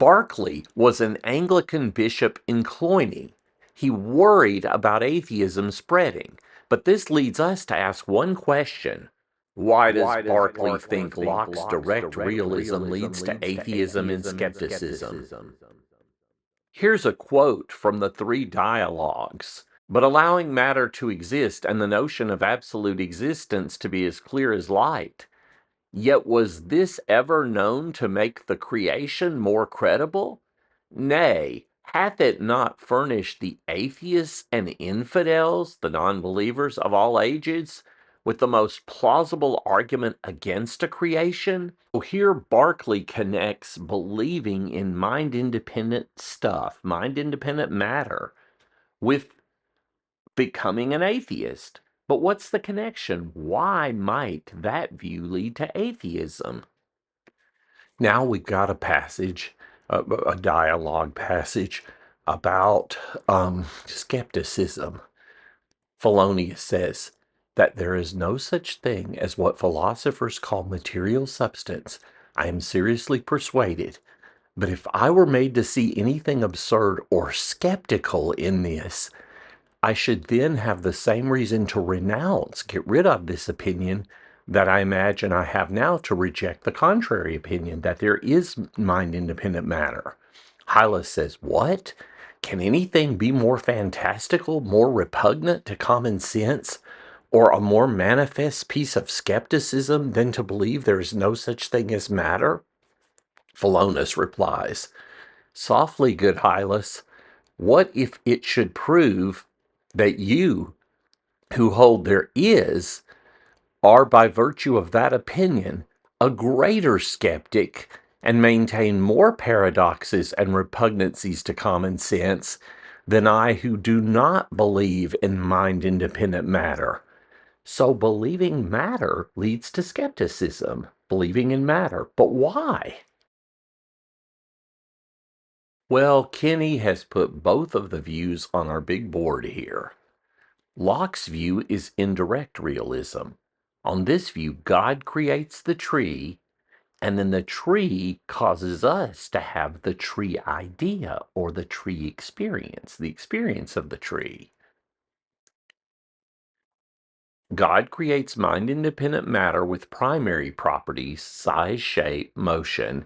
Berkeley was an Anglican bishop in Cloyne. He worried about atheism spreading. But this leads us to ask one question. Why does Berkeley think Locke's direct realism leads to atheism and skepticism? Here's a quote from the three dialogues. But allowing matter to exist and the notion of absolute existence to be as clear as light, yet was this ever known to make the creation more credible? Nay, hath it not furnished the atheists and infidels, the non-believers of all ages, with the most plausible argument against a creation? So here Berkeley connects believing in mind-independent stuff, mind-independent matter, with becoming an atheist. But what's the connection? Why might that view lead to atheism? Now we've got a passage, a dialogue passage about skepticism. Philonius says that there is no such thing as what philosophers call material substance. I am seriously persuaded. But if I were made to see anything absurd or skeptical in this, I should then have the same reason to renounce, get rid of this opinion that I imagine I have now to reject the contrary opinion, that there is mind-independent matter. Hylas says, what? Can anything be more fantastical, more repugnant to common sense, or a more manifest piece of skepticism than to believe there is no such thing as matter? Philonus replies, softly, good Hylas, what if it should prove that you, who hold there is, are by virtue of that opinion a greater skeptic and maintain more paradoxes and repugnancies to common sense than I who do not believe in mind-independent matter. So believing matter leads to skepticism, believing in matter. But why? Well, Kenny has put both of the views on our big board here. Locke's view is indirect realism. On this view, God creates the tree, and then the tree causes us to have the tree idea or the tree experience, the experience of the tree. God creates mind-independent matter with primary properties, size, shape, motion,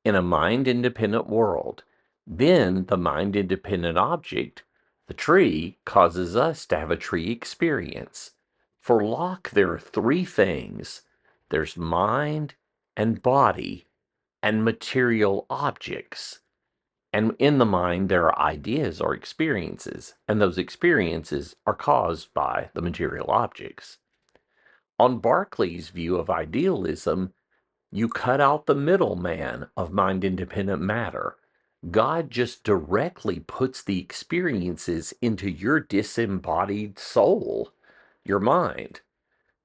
in a mind-independent world. Then the mind-independent object, the tree, causes us to have a tree experience. For Locke, there are three things. There's mind and body and material objects. And in the mind, there are ideas or experiences, and those experiences are caused by the material objects. On Berkeley's view of idealism, you cut out the middleman of mind-independent matter. God just directly puts the experiences into your disembodied soul, your mind.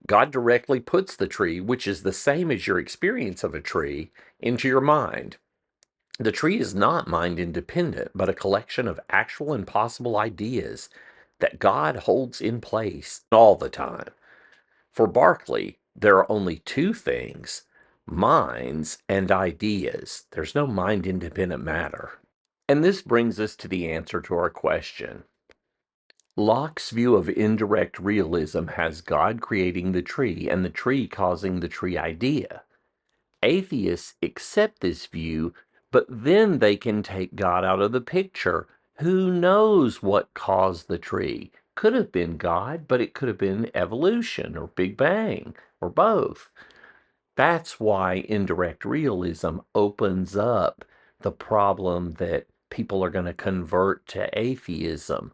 God directly puts the tree, which is the same as your experience of a tree, into your mind. The tree is not mind-independent, but a collection of actual and possible ideas that God holds in place all the time. For Berkeley, there are only two things: minds and ideas. There's no mind-independent matter. And this brings us to the answer to our question. Locke's view of indirect realism has God creating the tree and the tree causing the tree idea. Atheists accept this view, but then they can take God out of the picture. Who knows what caused the tree? Could have been God, but it could have been evolution or Big Bang or both. That's why indirect realism opens up the problem that people are going to convert to atheism.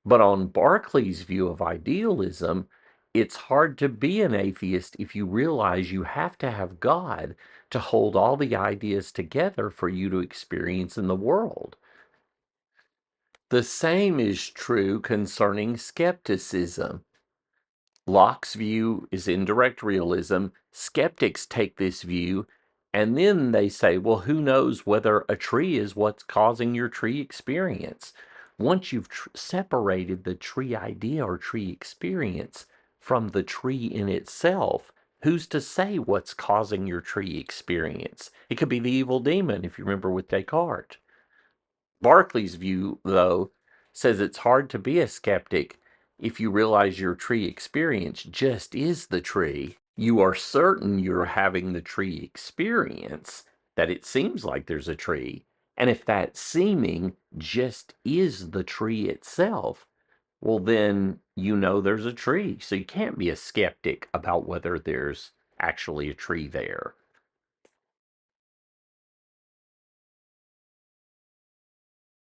But on Berkeley's view of idealism, it's hard to be an atheist if you realize you have to have God to hold all the ideas together for you to experience in the world. The same is true concerning skepticism. Locke's view is indirect realism. Skeptics take this view, and then they say, well, who knows whether a tree is what's causing your tree experience? Once you've separated the tree idea or tree experience from the tree in itself, Who's to say what's causing your tree experience? It could be the evil demon, if you remember with Descartes. Berkeley's view, though, says it's hard to be a skeptic if you realize your tree experience just is the tree. You are certain you're having the tree experience, that it seems like there's a tree. And if that seeming just is the tree itself, well, then you know there's a tree. So you can't be a skeptic about whether there's actually a tree there.